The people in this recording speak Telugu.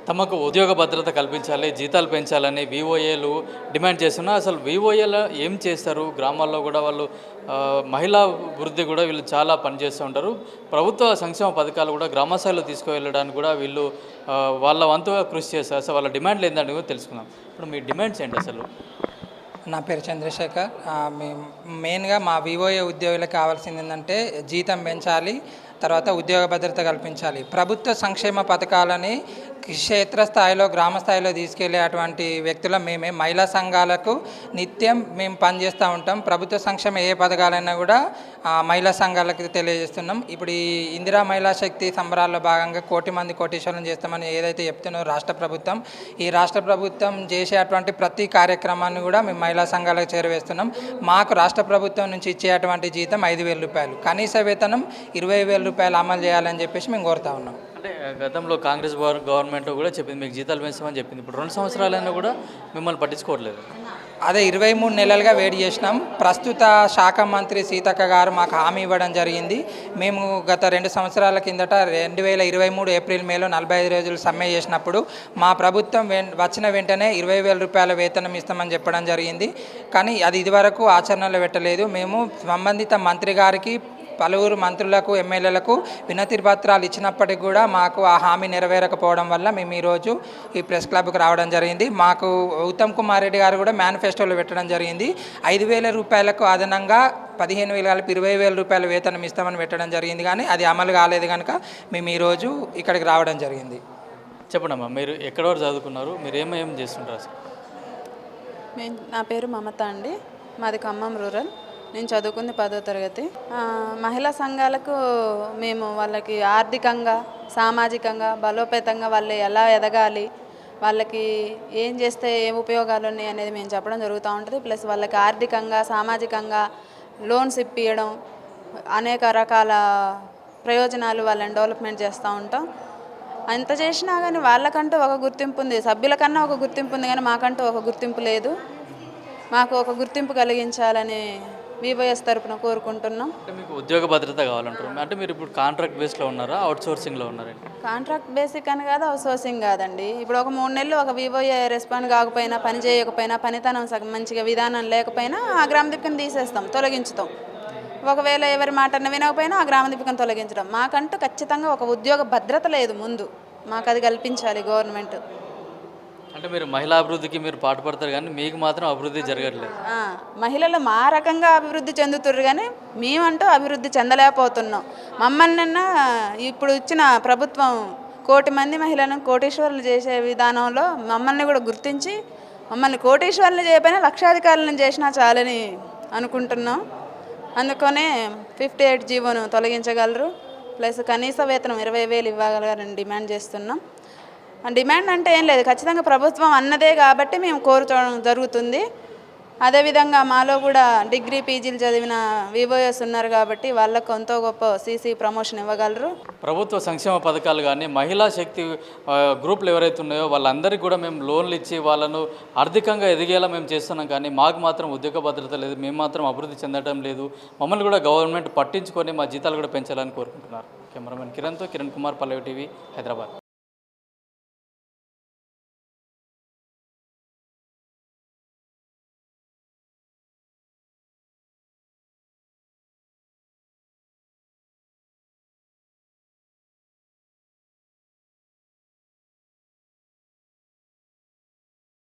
తమకు ఉద్యోగ భద్రత కల్పించాలి, జీతాలు పెంచాలని వివోఏలు డిమాండ్ చేస్తున్నారు. అసలు వివోఏలు ఏం చేస్తారు? గ్రామాల్లో కూడా వాళ్ళు మహిళా వృద్ధి కూడా వీళ్ళు చాలా పనిచేస్తూ ఉంటారు. ప్రభుత్వ సంక్షేమ పథకాలు కూడా గ్రామ స్థాయిలో తీసుకువెళ్ళడానికి కూడా వీళ్ళు వాళ్ళ వంతుగా కృషి చేస్తారు. అసలు వాళ్ళ డిమాండ్లు ఏంటంటే కూడా తెలుసుకుందాం. ఇప్పుడు మీ డిమాండ్స్ ఏంటి అసలు? నా పేరు చంద్రశేఖర్. మెయిన్గా మా వివోఏ ఉద్యోగులకు కావాల్సింది ఏంటంటే జీతం పెంచాలి, తర్వాత ఉద్యోగ భద్రత కల్పించాలి. ప్రభుత్వ సంక్షేమ పథకాలని క్షేత్రస్థాయిలో గ్రామ స్థాయిలో తీసుకెళ్లే అటువంటి వ్యక్తుల మేమే మహిళా సంఘాలకు నిత్యం మేము పనిచేస్తూ ఉంటాం. ప్రభుత్వ సంక్షేమ ఏ పథకాలైనా కూడా మహిళా సంఘాలకు తెలియజేస్తున్నాం. ఇప్పుడు ఈ ఇందిరా మహిళా శక్తి సంబరాల్లో భాగంగా 1,00,00,000 మంది కోటీశ్వరులను చేస్తామని ఏదైతే చెప్తున్నారో రాష్ట్ర ప్రభుత్వం, ఈ రాష్ట్ర ప్రభుత్వం చేసేటువంటి ప్రతి కార్యక్రమాన్ని కూడా మేము మహిళా సంఘాలకు చేరవేస్తున్నాం. మాకు రాష్ట్ర ప్రభుత్వం నుంచి ఇచ్చేటువంటి జీతం 5,000 రూపాయలు, కనీస వేతనం 20,000 రూపాయలు అమలు చేయాలని చెప్పేసి మేము కోరుతా ఉన్నాం. అంటే గతంలో కాంగ్రెస్ గవర్నమెంట్ కూడా చెప్పింది మీకు జీతాలు పెంచామని చెప్పింది. ఇప్పుడు 2 సంవత్సరాలైనా కూడా మిమ్మల్ని పట్టించుకోవట్లేదు. అదే 23 నెలలుగా వెయిట్ చేసినాం. ప్రస్తుత శాఖ మంత్రి సీతక్క గారు మాకు హామీ ఇవ్వడం జరిగింది. మేము గత 2 సంవత్సరాల కిందట 2023 ఏప్రిల్ మేలో 45 రోజులు సమ్మె చేసినప్పుడు మా ప్రభుత్వం వచ్చిన వెంటనే 20,000 రూపాయల వేతనం ఇస్తామని చెప్పడం జరిగింది. కానీ అది ఇదివరకు ఆచరణలో పెట్టలేదు. మేము సంబంధిత మంత్రి గారికి, పలువురు మంత్రులకు, ఎమ్మెల్యేలకు వినతి పత్రాలు ఇచ్చినప్పటికీ కూడా మాకు ఆ హామీ నెరవేరకపోవడం వల్ల మేము ఈరోజు ఈ ప్రెస్ క్లబ్కి రావడం జరిగింది. మాకు ఉత్తమ్ కుమార్ రెడ్డి గారు కూడా మేనిఫెస్టోలో పెట్టడం జరిగింది. 5,000 రూపాయలకు అదనంగా 15,000 కలిపి 20,000 రూపాయల వేతనం ఇస్తామని పెట్టడం జరిగింది. కానీ అది అమలు కాలేదు కనుక మేము ఈరోజు ఇక్కడికి రావడం జరిగింది. చెప్పండమ్మా, మీరు ఎక్కడి వరకు చదువుకున్నారు? మీరు ఏమేమి చేస్తుంటారు అసలు? నా పేరు మమత అండి. మాది ఖమ్మం రూరల్. నేను చదువుకుంది 10వ తరగతి. మహిళా సంఘాలకు మేము వాళ్ళకి ఆర్థికంగా, సామాజికంగా, బలోపేతంగా వాళ్ళు ఎలా ఎదగాలి, వాళ్ళకి ఏం చేస్తే ఏం ఉపయోగాలు ఉన్నాయి అనేది మేము చెప్పడం జరుగుతూ ఉంటుంది. ప్లస్ వాళ్ళకి ఆర్థికంగా, సామాజికంగా లోన్స్ ఇప్పించడం, అనేక రకాల ప్రయోజనాలు వాళ్ళని డెవలప్మెంట్ చేస్తూ ఉంటాం. అంత చేసినా కానీ వాళ్ళకంటూ ఒక గుర్తింపు ఉంది, సభ్యులకన్నా ఒక గుర్తింపు ఉంది, కానీ మాకంటూ ఒక గుర్తింపు లేదు. మాకు ఒక గుర్తింపు కలిగించాలని వివోఎస్ తరపున కోరుకుంటున్నాం. అంటే మీకు ఉద్యోగ భద్రత కావాలంటారు. అంటే మీరు ఇప్పుడు కాంట్రాక్ట్ బేస్లో ఉన్నారా, అవుట్సోర్సింగ్లో ఉన్నారండి? కాంట్రాక్ట్ బేసిక్ అని కాదు, అవుట్సోర్సింగ్ కాదండి. ఇప్పుడు ఒక 3 నెలలు ఒక వివోఏ రెస్పాండ్ కాకపోయినా, పని చేయకపోయినా, పనితనం మంచిగా విధానం లేకపోయినా ఆ గ్రామ దీపికను తీసేస్తాం, తొలగించుతాం. ఒకవేళ ఎవరి మాటను వినకపోయినా ఆ గ్రామ దీపికను తొలగించడం. మాకంటూ ఖచ్చితంగా ఒక ఉద్యోగ భద్రత లేదు. ముందు మాకు అది కల్పించాలి గవర్నమెంట్. అంటే మీరు మహిళా అభివృద్ధికి మీరు పాటుపడతారు, కానీ మీకు మాత్రం అభివృద్ధి జరగట్లేదు. మహిళలు మా రకంగా అభివృద్ధి చెందుతుర్రు, కానీ మేమంటూ అభివృద్ధి చెందలేకపోతున్నాం. మమ్మల్ని ఇప్పుడు ఇచ్చిన ప్రభుత్వం 1,00,00,000 మంది మహిళలను కోటీశ్వరులు చేసే విధానంలో మమ్మల్ని కూడా గుర్తించి, మమ్మల్ని కోటీశ్వరులు చేయకపోయినా లక్షాధికారులను చేసినా చాలని అనుకుంటున్నాం. అందుకనే 58 జీవోను తొలగించగలరు. ప్లస్ కనీస వేతనం 20,000 ఇవ్వగలరని డిమాండ్ చేస్తున్నాం. డిమాండ్ అంటే ఏం లేదు, ఖచ్చితంగా ప్రభుత్వం అన్నదే కాబట్టి మేము కోరుకోవడం జరుగుతుంది. అదేవిధంగా మాలో కూడా డిగ్రీ, పీజీలు చదివిన వివోఎస్ ఉన్నారు కాబట్టి వాళ్ళకు ఎంతో గొప్ప సీసీ ప్రమోషన్ ఇవ్వగలరు. ప్రభుత్వ సంక్షేమ పథకాలు కానీ మహిళా శక్తి గ్రూపులు ఎవరైతే ఉన్నాయో వాళ్ళందరికీ కూడా మేము లోన్లు ఇచ్చి వాళ్ళను ఆర్థికంగా ఎదిగేలా మేము చేస్తున్నాం, కానీ మాకు మాత్రం ఉద్యోగ భద్రత లేదు, మేము మాత్రం అభివృద్ధి చెందడం లేదు. మమ్మల్ని కూడా గవర్నమెంట్ పట్టించుకొని మా జీతాలు కూడా పెంచాలని కోరుకుంటున్నారు. కెమెరామెన్ కిరణ్తో కిరణ్ కుమార్, పల్లవి టీవీ, హైదరాబాద్.